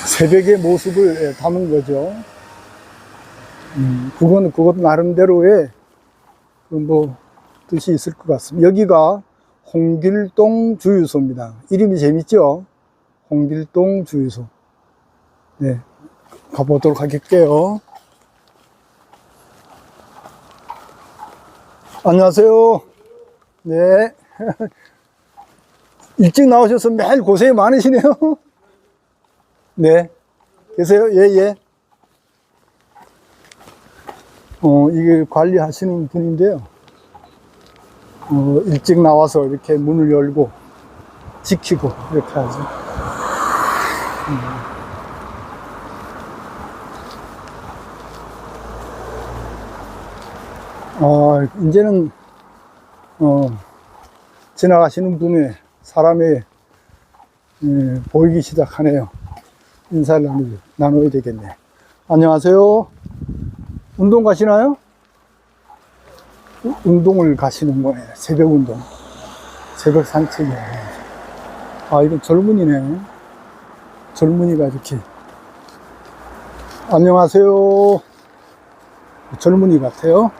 새벽의 모습을 담은 거죠. 그것도 나름대로의 뜻이 있을 것 같습니다. 여기가 홍길동 주유소입니다. 이름이 재밌죠? 홍길동 주유소. 네, 가보도록 할게요. 안녕하세요. 네. 일찍 나오셔서 매일 고생이 많으시네요. 네. 계세요? 예, 예. 이게 관리하시는 분인데요. 일찍 나와서 이렇게 문을 열고 지키고 이렇게 하죠. 이제는 지나가시는 분의 사람이 보이기 시작하네요. 인사를 나눠야 되겠네. 안녕하세요. 운동 가시나요? 운동을 가시는 거예요. 새벽 운동. 새벽 산책이에요. 이건 젊은이네. 젊은이가 이렇게. 안녕하세요. 젊은이 같아요.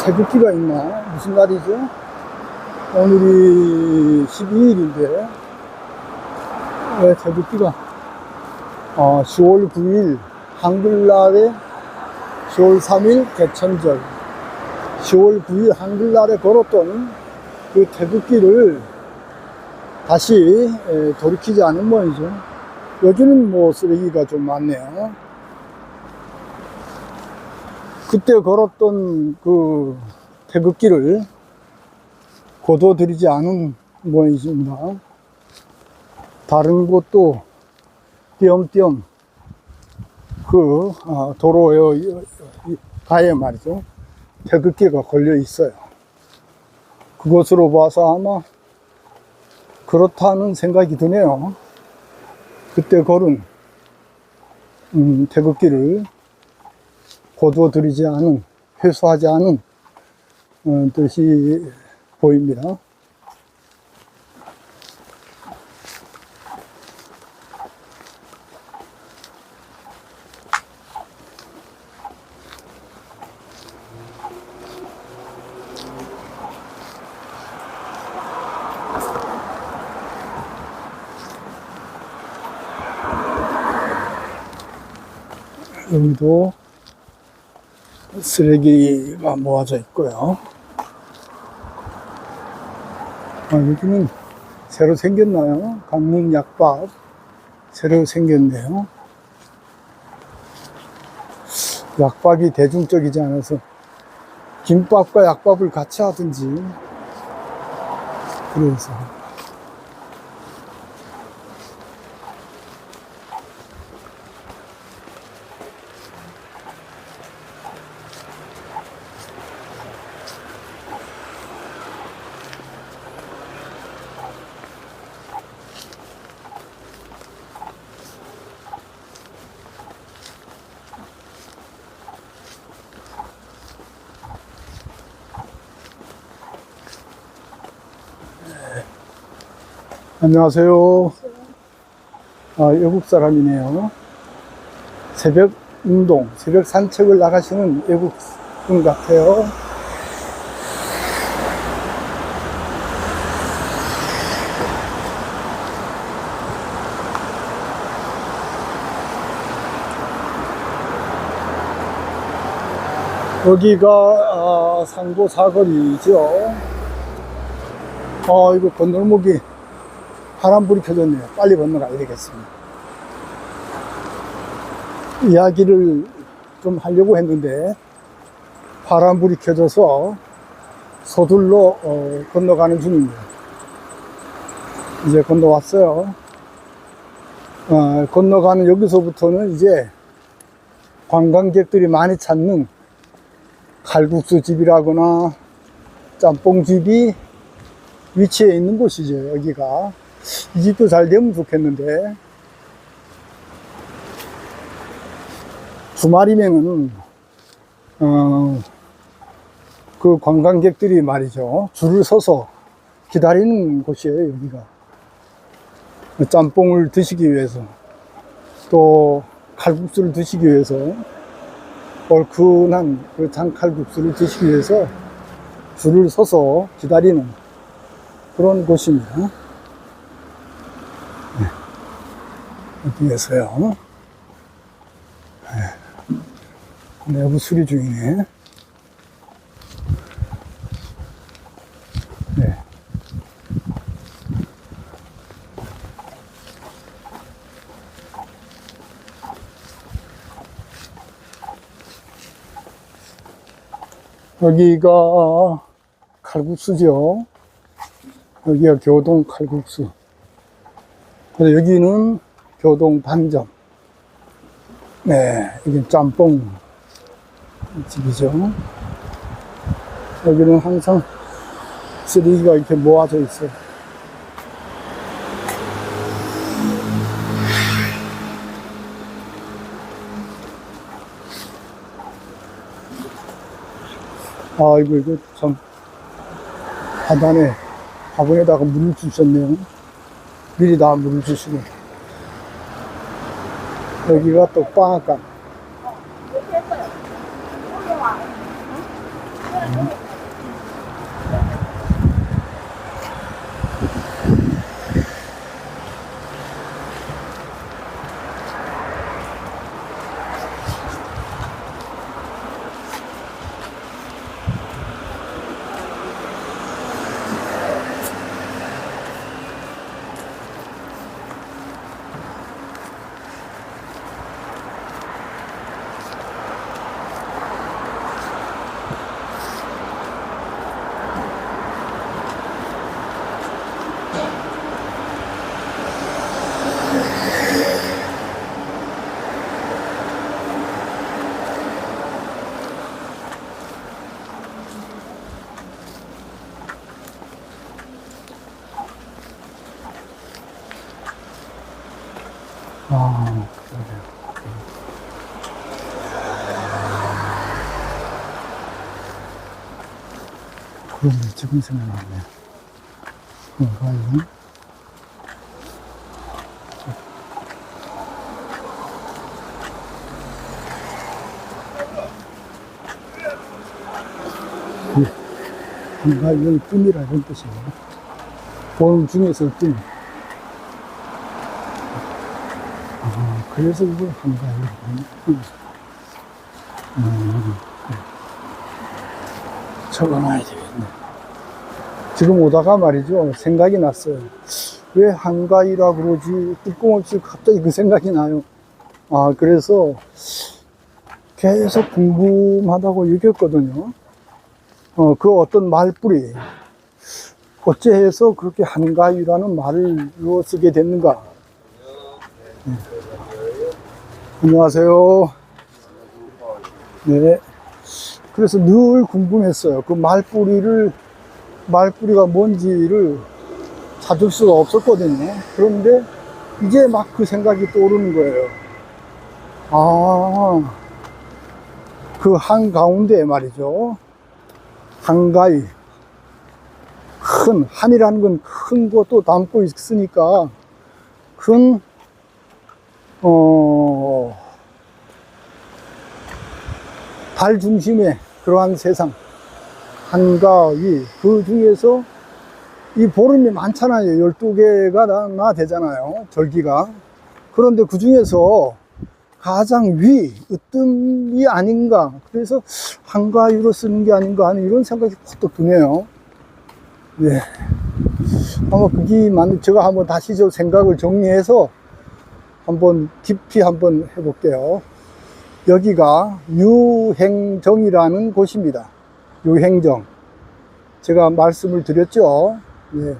태극기가 있나? 무슨 날이죠? 오늘이 12일인데, 왜 태극기가, 10월 9일, 한글날에 10월 3일 개천절, 10월 9일 한글날에 걸었던 그 태극기를 다시 돌이키지 않은 모양이죠. 여기는 쓰레기가 좀 많네요. 그때 걸었던 그 태극기를 거둬들이지 않은 모양입니다. 다른 곳도 띄엄띄엄 그 도로에 가에 말이죠. 태극기가 걸려 있어요. 그것으로 봐서 아마 그렇다는 생각이 드네요. 그때 걸은 태극기를 거두어들이지 않은, 회수하지 않은 뜻이 보입니다. 여기도 쓰레기가 모아져 있고요. 여기는 새로 생겼나요? 강릉 약밥 새로 생겼네요. 약밥이 대중적이지 않아서 김밥과 약밥을 같이 하든지 그래서 안녕하세요. 외국 사람이네요. 새벽 운동, 새벽 산책을 나가시는 외국 분 같아요. 여기가 상도 사거리죠. 이거 건널목이 파란불이 켜졌네요. 빨리 건너가야 되겠습니다. 이야기를 좀 하려고 했는데 파란불이 켜져서 서둘러 건너가는 중입니다. 이제 건너왔어요. 건너가는 여기서부터는 이제 관광객들이 많이 찾는 칼국수 집이라거나 짬뽕집이 위치해 있는 곳이죠. 여기가 이 집도 잘 되면 좋겠는데 주말이면은 그 관광객들이 말이죠, 줄을 서서 기다리는 곳이에요, 여기가. 짬뽕을 드시기 위해서, 또 칼국수를 드시기 위해서, 얼큰한 그 장칼국수를 드시기 위해서 줄을 서서 기다리는 그런 곳입니다. 네. 여기에서요. 네. 내부 수리 중이네. 네. 여기가 칼국수죠. 여기가 교동 칼국수. 그래서 여기는 교동 반점. 네, 여기 짬뽕 집이죠. 여기는 항상 쓰레기가 이렇게 모아져 있어요. 아이고, 이거 참, 하단에, 화분에다가 물을 주셨네요. 미리 다 물을 주시고. 여기가 또 빵학관. 아, 그러게요. 그런데 지금 생각나네. 그런가요? 한가위의 뜸이라는 뜻이에요. 본 중에서 뜸. 그래서 이걸 한가위라고 하는. 적어놔야 되겠네. 지금 오다가 말이죠, 생각이 났어요. 왜 한가위라고 그러지? 뜬금없이 갑자기 그 생각이 나요. 아, 그래서 계속 궁금하다고 얘기했거든요. 그 어떤 말뿌리, 어째해서 그렇게 한가위라는 말로 쓰게 됐는가? 네. 안녕하세요. 네. 그래서 늘 궁금했어요. 그 말뿌리가 뭔지를 찾을 수가 없었거든요. 그런데 이제 막 그 생각이 떠오르는 거예요. 아, 그 한가운데 말이죠. 한가위. 한이라는 건 큰 것도 담고 있으니까, 달 중심의 그러한 세상. 한가위. 그 중에서 이 보름이 많잖아요. 12개가 나 되잖아요. 절기가. 그런데 그 중에서 가장 으뜸이 아닌가. 그래서 한가위로 쓰는 게 아닌가 하는 이런 생각이 퍼뜩 드네요. 네. 제가 한번 다시 저 생각을 정리해서 한번 깊이 한번 해볼게요. 여기가 유행정이라는 곳입니다. 유행정. 제가 말씀을 드렸죠. 예.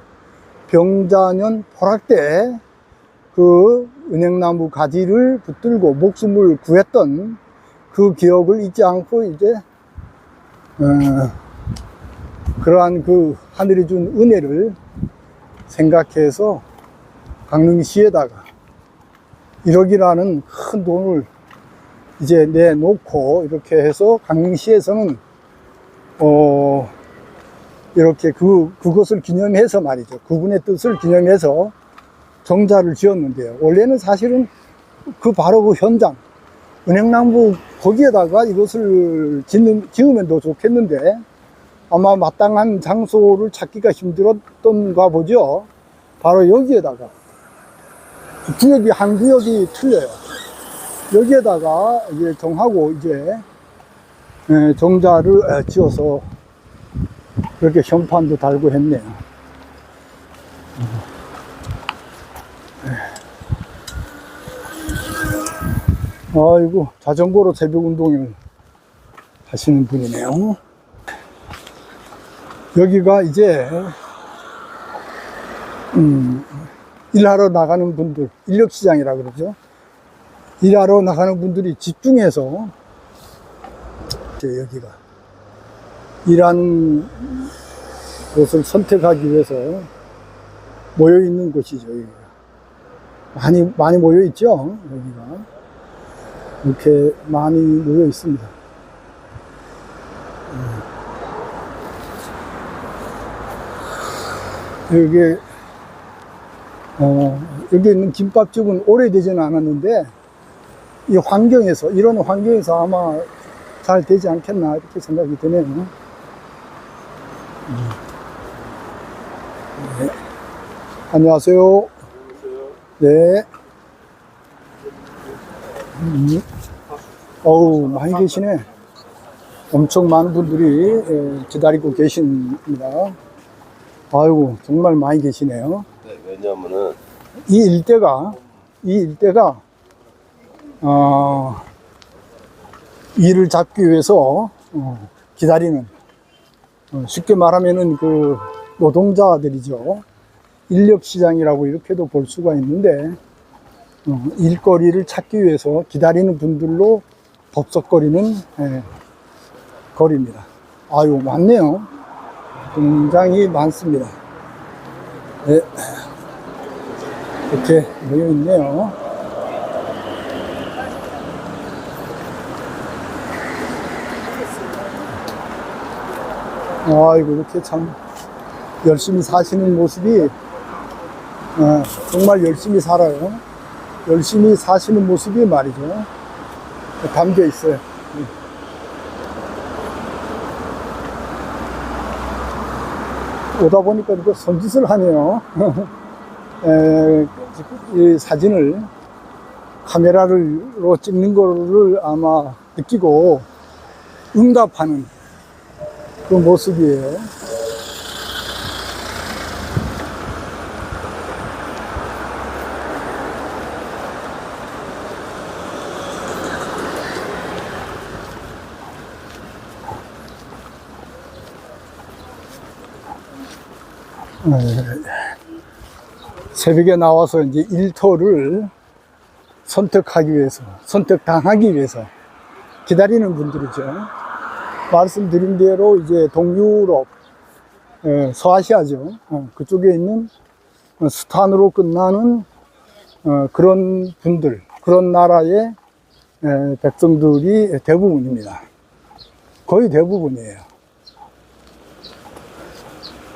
병자년 포락 때 그 은행나무 가지를 붙들고 목숨을 구했던 그 기억을 잊지 않고 이제 그러한 그 하늘이 준 은혜를 생각해서 강릉시에다가 1억이라는 큰 돈을 이제 내놓고 이렇게 해서 강릉시에서는 이렇게 그것을 기념해서 말이죠. 그분의 뜻을 기념해서 정자를 지었는데요. 원래는 사실은 그 바로 그 현장, 은행나무 거기에다가 이것을 지으면 더 좋겠는데 아마 마땅한 장소를 찾기가 힘들었던가 보죠. 바로 여기에다가 구역이 한 구역이 틀려요. 여기에다가 이제 정하고 이제 정자를 지어서 그렇게 현판도 달고 했네요. 아이고, 자전거로 새벽 운동을 하시는 분이네요. 여기가 이제 일하러 나가는 분들, 인력시장이라 그러죠. 일하러 나가는 분들이 집중해서 여기가 일하는 곳을 선택하기 위해서 모여 있는 곳이죠. 여기가 많이 모여 있죠. 여기가 이렇게 많이 모여 있습니다. 여기 있는 김밥집은 오래되지는 않았는데 이 환경에서, 이런 환경에서 아마 잘 되지 않겠나 이렇게 생각이 드네요. 네. 안녕하세요. 네. 어우, 많이 계시네. 엄청 많은 분들이 기다리고 계십니다. 아이고, 정말 많이 계시네요. 네, 왜냐면은 이 일대가 일을 잡기 위해서 기다리는, 쉽게 말하면은 그 노동자들이죠. 인력시장이라고 이렇게도 볼 수가 있는데 일거리를 찾기 위해서 기다리는 분들로 법석거리는 거리입니다. 아유, 많네요. 굉장히 많습니다. 네. 이렇게 모여 있네요. 아이고, 이렇게 참 열심히 사시는 모습이 정말 열심히 살아요. 열심히 사시는 모습이 말이죠, 담겨 있어요. 오다 보니까 이거 손짓을 하네요. 이 사진을 카메라로 찍는 거를 아마 느끼고 응답하는 그 모습이에요. 새벽에 나와서 이제 일터를 선택하기 위해서, 선택당하기 위해서 기다리는 분들이죠. 말씀드린 대로 이제 동유럽, 서아시아죠. 그쪽에 있는 스탄으로 끝나는 그런 분들, 그런 나라의 백성들이 대부분입니다. 거의 대부분이에요.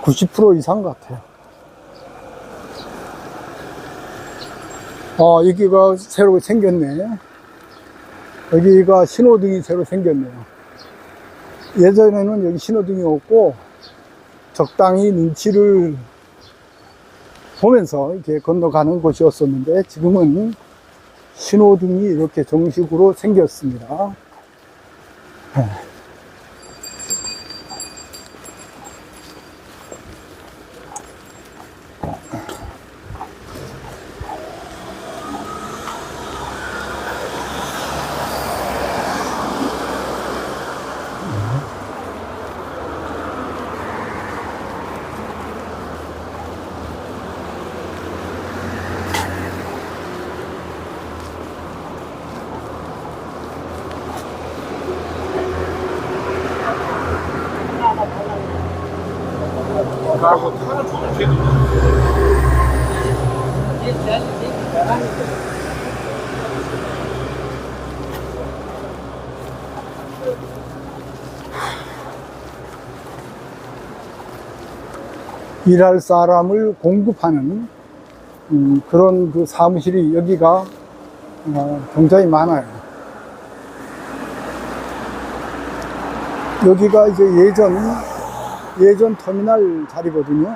90% 이상 같아요. 여기가 새로 생겼네. 여기가 신호등이 새로 생겼네요. 예전에는 여기 신호등이 없고 적당히 눈치를 보면서 이렇게 건너가는 곳이었었는데 지금은 신호등이 이렇게 정식으로 생겼습니다. 하고 타는 조정체도 일할 사람을 공급하는 그런 그 사무실이 여기가 굉장히 많아요. 여기가 이제 예전 터미널 자리거든요.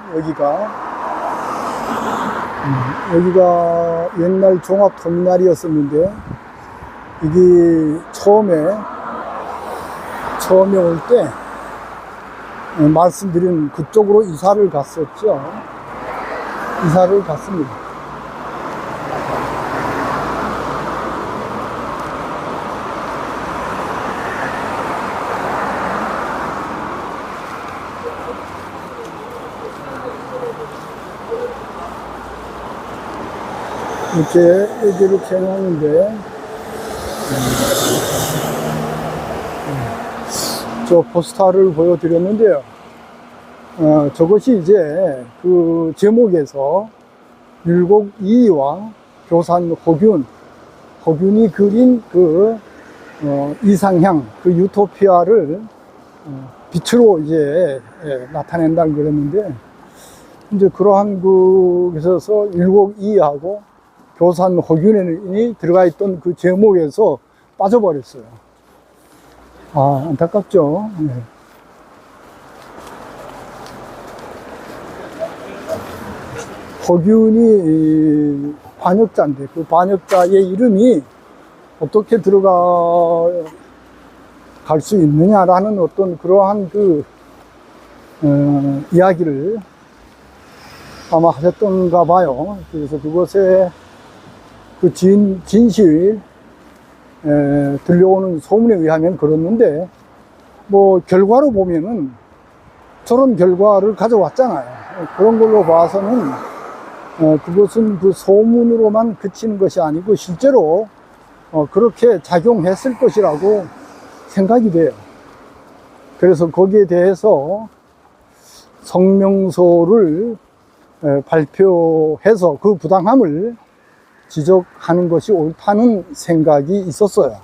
여기가 옛날 종합 터미널이었었는데, 이게 처음에 올 때 말씀드린 그쪽으로 이사를 갔었죠. 이사를 갔습니다. 이렇게 해놨는데, 저 포스터를 보여드렸는데요. 저것이 이제 그 제목에서 율곡 이이와 교산 호균이 그린 그 이상향, 그 유토피아를 빛으로 이제 나타낸다는 그랬는데, 이제 그러한 그에서 율곡 이이하고 교산 호균이 들어가 있던 그 제목에서 빠져버렸어요. 안타깝죠. 네. 호균이 반역자인데, 그 반역자의 이름이 어떻게 들어갈 수 있느냐라는 어떤 그러한 이야기를 아마 하셨던가 봐요. 그래서 그것에 그 진실, 들려오는 소문에 의하면 그렇는데, 뭐, 결과로 보면은 저런 결과를 가져왔잖아요. 그런 걸로 봐서는, 그것은 그 소문으로만 그치는 것이 아니고, 실제로, 그렇게 작용했을 것이라고 생각이 돼요. 그래서 거기에 대해서 성명서를 발표해서 그 부당함을 지적하는 것이 옳다는 생각이 있었어요.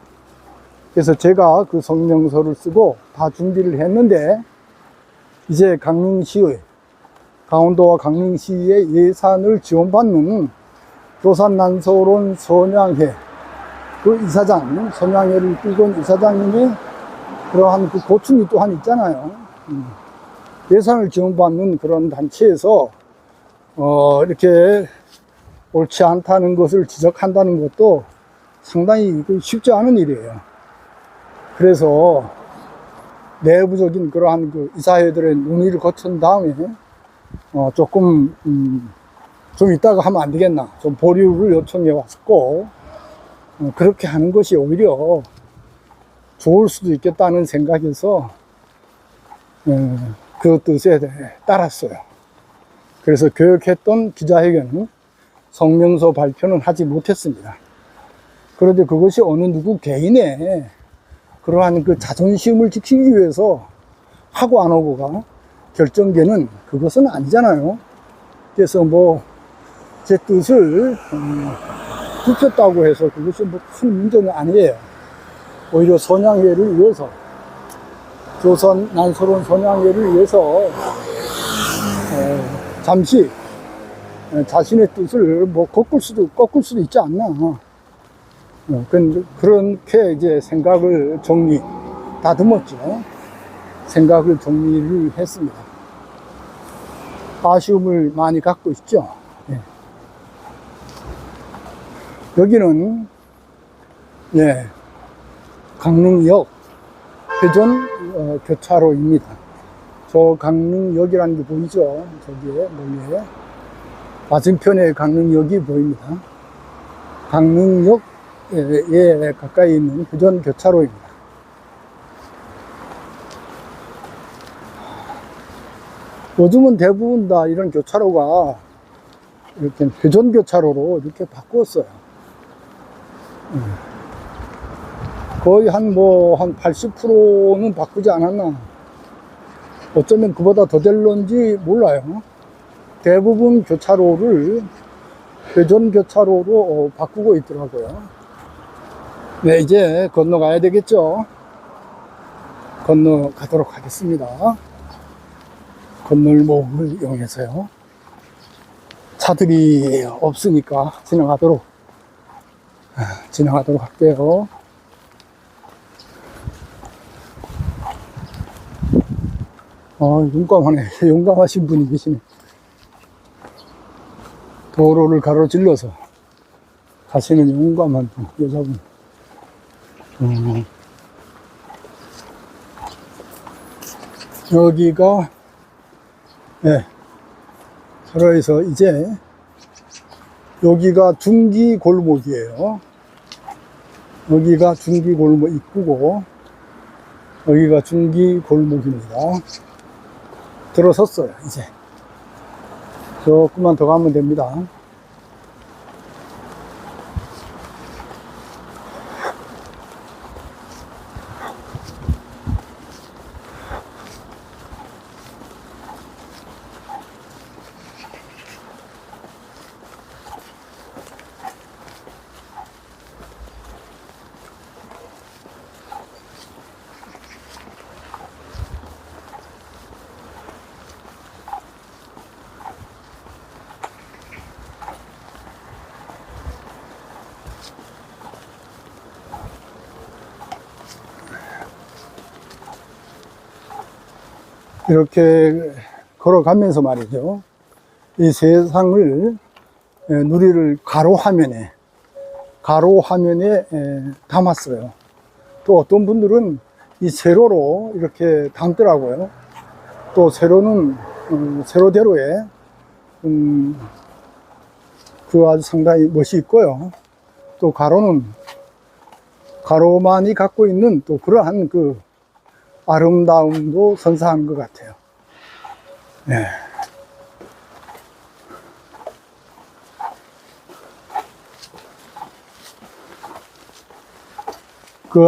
그래서 제가 그 성명서를 쓰고 다 준비를 했는데, 이제 강원도와 강릉시의 예산을 지원받는 교산난소론 선양회 그 이사장, 선양회를 끌고 온 이사장님의 그러한 그 고충이 또한 있잖아요. 예산을 지원받는 그런 단체에서 이렇게 옳지 않다는 것을 지적한다는 것도 상당히 쉽지 않은 일이에요. 그래서 내부적인 그러한 그 이사회들의 논의를 거친 다음에 조금 좀 이따가 하면 안 되겠나, 좀 보류를 요청해 왔고, 그렇게 하는 것이 오히려 좋을 수도 있겠다는 생각에서 그 뜻에 따랐어요. 그래서 교역했던 기자회견은 성명서 발표는 하지 못했습니다. 그런데 그것이 어느 누구 개인의 그러한 그 자존심을 지키기 위해서 하고 안 하고가 결정되는 그것은 아니잖아요. 그래서 뭐 제 뜻을 굽혔다고 해서 그것이 뭐 큰 문제는 아니에요. 오히려 선양회를 위해서, 조선 난소론 선양회를 위해서 잠시 자신의 뜻을 뭐 꺾을 수도 있지 않나. 그렇게 이제 생각을 다듬었죠. 생각을 정리를 했습니다. 아쉬움을 많이 갖고 있죠. 예. 여기는, 강릉역 회전 교차로입니다. 저 강릉역이라는 게 보이죠? 저기에, 멀리에. 맞은편에 강릉역이 보입니다. 강릉역에 가까이 있는 회전 교차로입니다. 요즘은 대부분 다 이런 교차로가 이렇게 회전 교차로로 이렇게 바꾸었어요. 거의 한 80%는 바꾸지 않았나. 어쩌면 그보다 더 될런지 몰라요. 대부분 교차로를 회전 교차로로 바꾸고 있더라고요. 네, 이제 건너가야 되겠죠. 건너가도록 하겠습니다. 건널목을 이용해서요. 차들이 없으니까 지나가도록 할게요. 용감하네. 용감하신 분이 계시네. 도로를 가로질러서 가시는 용감한 분, 여자분. 여기가, 네, 서로에서 이제, 여기가 중기 골목이에요. 여기가 중기 골목 입구고, 여기가 중기 골목입니다. 들어섰어요, 이제. 조금만 더 가면 됩니다. 이렇게 걸어가면서 말이죠. 이 세상을, 누리를 가로화면에 담았어요. 또 어떤 분들은 이 세로로 이렇게 담더라고요. 또 세로는, 세로대로에, 그 아주 상당히 멋이 있고요. 또 가로만이 갖고 있는 또 그러한 그 아름다움도 선사한 것 같아요. 네.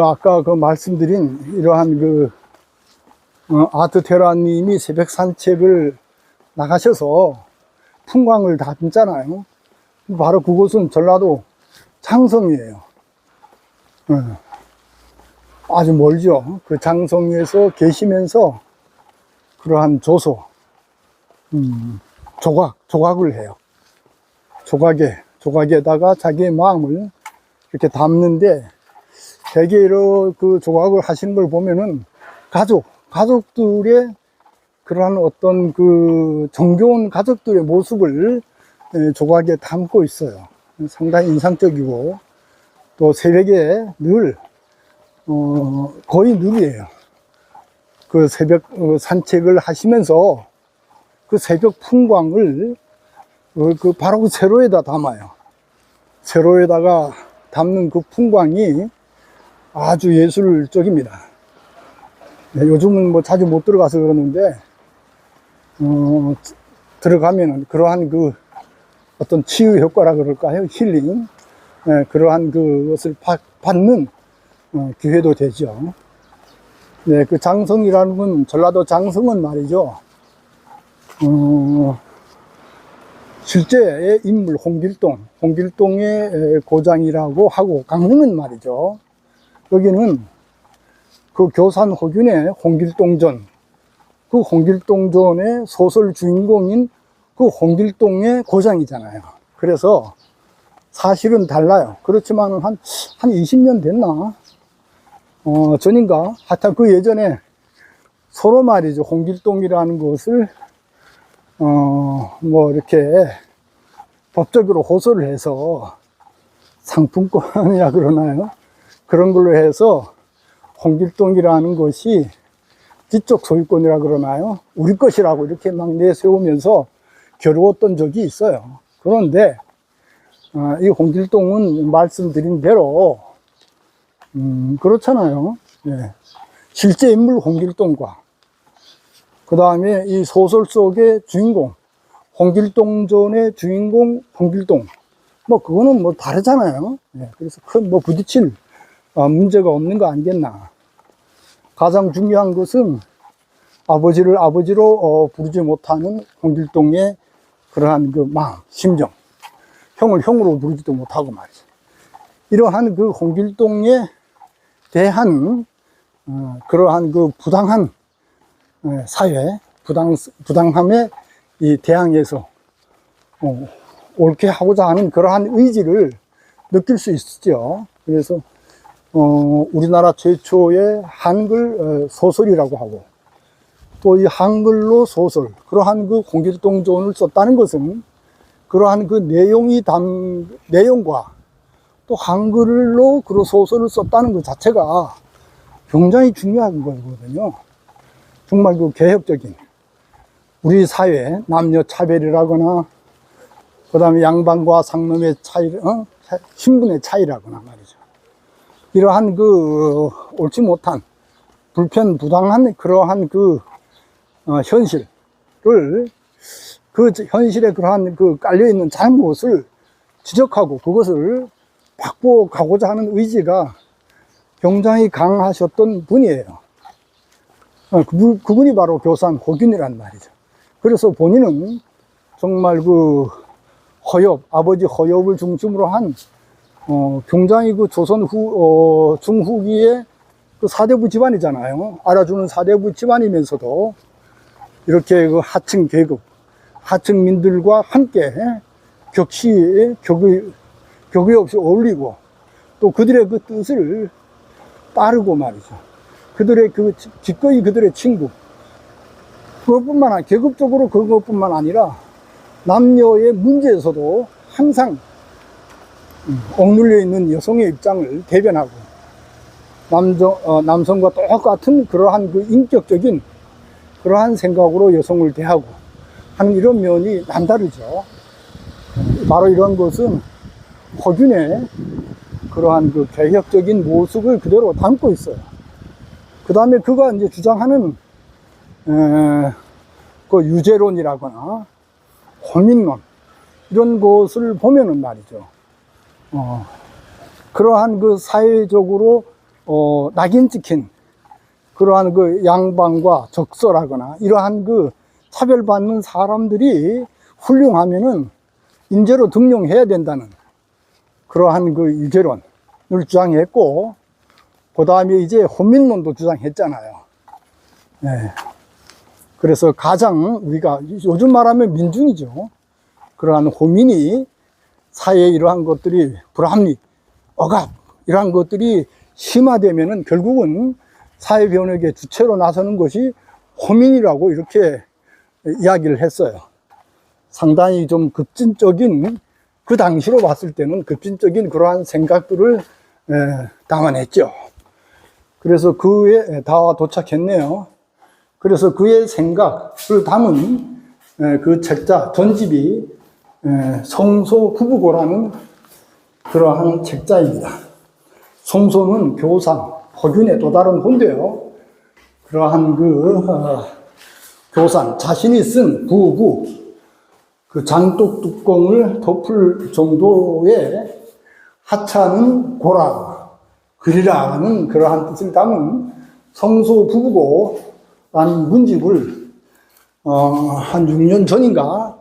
아까 말씀드린 이러한 아트테라님이 새벽 산책을 나가셔서 풍광을 다 담잖아요. 바로 그곳은 전라도 장성이에요. 아주 멀죠. 그 장성에서 계시면서 그러한 조각을 해요. 조각에다가 자기의 마음을 이렇게 담는데, 되게 그 조각을 하시는 걸 보면은 가족들의 그러한 어떤 정겨운 가족들의 모습을 조각에 담고 있어요. 상당히 인상적이고, 또 새벽에 거의 늘이에요. 그 새벽 산책을 하시면서 그 새벽 풍광을 바로 그 세로에다 담아요. 세로에다가 담는 그 풍광이 아주 예술적입니다. 네, 요즘은 뭐 자주 못 들어가서 그러는데, 들어가면은 그러한 어떤 치유 효과라 그럴까요? 힐링. 네, 그러한 것을 받는 기회도 되죠. 네, 그 장성이라는 건, 전라도 장성은 말이죠. 실제의 인물 홍길동의 고장이라고 하고, 강릉은 말이죠. 여기는 그 교산 호균의 홍길동전, 그 홍길동전의 소설 주인공인 그 홍길동의 고장이잖아요. 그래서 사실은 달라요. 그렇지만 한 20년 됐나? 전인가? 하여튼 그 예전에 서로 말이죠. 홍길동이라는 것을, 이렇게 법적으로 호소를 해서 상품권이라 그러나요? 그런 걸로 해서 홍길동이라는 것이 지적 소유권이라 그러나요? 우리 것이라고 이렇게 막 내세우면서 겨루었던 적이 있어요. 그런데, 이 홍길동은 말씀드린 대로, 그렇잖아요. 예. 실제 인물 홍길동과, 그 다음에 이 소설 속의 주인공, 홍길동전의 주인공 홍길동, 그거는 다르잖아요. 예. 그래서 큰 부딪힐 문제가 없는 거 아니겠나. 가장 중요한 것은 아버지를 아버지로 부르지 못하는 홍길동의 그러한 마음, 심정. 형을 형으로 부르지도 못하고 말이죠. 이러한 홍길동에 대한 그러한 부당한 사회, 부당함에 대항해서 옳게 하고자 하는 그러한 의지를 느낄 수 있죠. 그래서 우리나라 최초의 한글 소설이라고 하고, 또 이 한글로 소설, 그러한 그 홍길동전을 썼다는 것은 그러한 그 내용과 또 한글로 그 소설을 썼다는 것 자체가 굉장히 중요한 거거든요. 정말 그 개혁적인 우리 사회 남녀 차별이라거나, 그 다음에 양반과 상놈의 차이, 신분의 차이라거나 말이죠. 이러한 그 옳지 못한 불편부당한 그러한 그 현실을, 그 현실에 그러한 그 깔려있는 잘못을 지적하고 그것을 바꿔가고자 하는 의지가 굉장히 강하셨던 분이에요. 그분이 바로 교산 호균이란 말이죠. 그래서 본인은 정말 그 아버지 허엽을 중심으로 한 굉장히 그 조선 중후기의 그 사대부 집안이잖아요. 알아주는 사대부 집안이면서도 이렇게 그 하층 계급, 하층민들과 함께 격의 없이 어울리고, 또 그들의 그 뜻을 따르고 말이죠. 기꺼이 그들의 친구. 계급적으로 그것뿐만 아니라 남녀의 문제에서도 항상 억눌려 있는 여성의 입장을 대변하고, 남성과 똑같은 그러한 그 인격적인 그러한 생각으로 여성을 대하고 하는 이런 면이 남다르죠. 바로 이런 것은 허균의 그러한 그 개혁적인 모습을 그대로 담고 있어요. 그 다음에 그가 이제 주장하는 그 유죄론이라거나 호민론, 이런 것을 보면은 말이죠. 그러한 그 사회적으로 낙인 찍힌 그러한 그 양반과 적설하거나 이러한 그 차별받는 사람들이 훌륭하면은 인재로 등용해야 된다는 그러한 그 유죄론을 주장했고, 그 다음에 이제 호민론도 주장했잖아요. 네. 그래서 가장 우리가 요즘 말하면 민중이죠. 그러한 호민이 사회에 이러한 것들이 불합리, 억압, 이러한 것들이 심화되면은 결국은 사회 변혁의 주체로 나서는 것이 호민이라고 이렇게 이야기를 했어요. 상당히 좀 급진적인, 그 당시로 봤을 때는 급진적인 그러한 생각들을 담아냈죠. 그래서 그에 다 도착했네요. 그래서 그의 생각을 담은 그 책자, 전집이 성소후부고라는 그러한 책자입니다. 성소는 교산, 허균의 또 다른 호인데요. 그러한 교산, 자신이 쓴 부부, 그 장독 뚜껑을 덮을 정도의 하찮은 고라, 그리라는 그러한 뜻을 담은 성소부부고라는 문집을 한 6년 전인가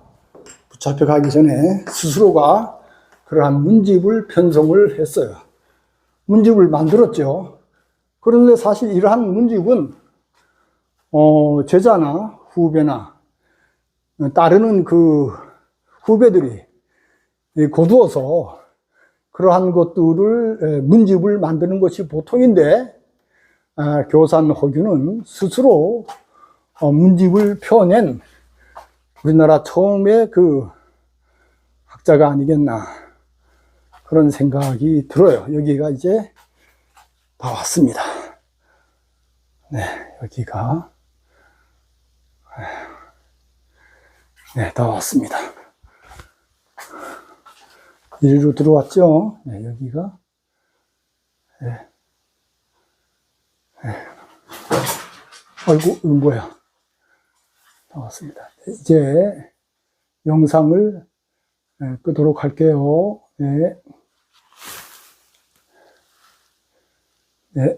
붙잡혀가기 전에 스스로가 그러한 문집을 편성을 했어요. 문집을 만들었죠. 그런데 사실 이러한 문집은 제자나 후배나 따르는 그 후배들이 거두어서 그러한 것들을 문집을 만드는 것이 보통인데, 교산 허균은 스스로 문집을 펴낸 우리나라 처음의 그 학자가 아니겠나, 그런 생각이 들어요. 여기가 이제 다 왔습니다. 네, 여기가 네, 다 왔습니다. 이리로 들어왔죠. 네, 여기가 네. 네. 아이고, 이거 뭐야? 다 왔습니다. 이제 영상을 끄도록 할게요. 네. 네.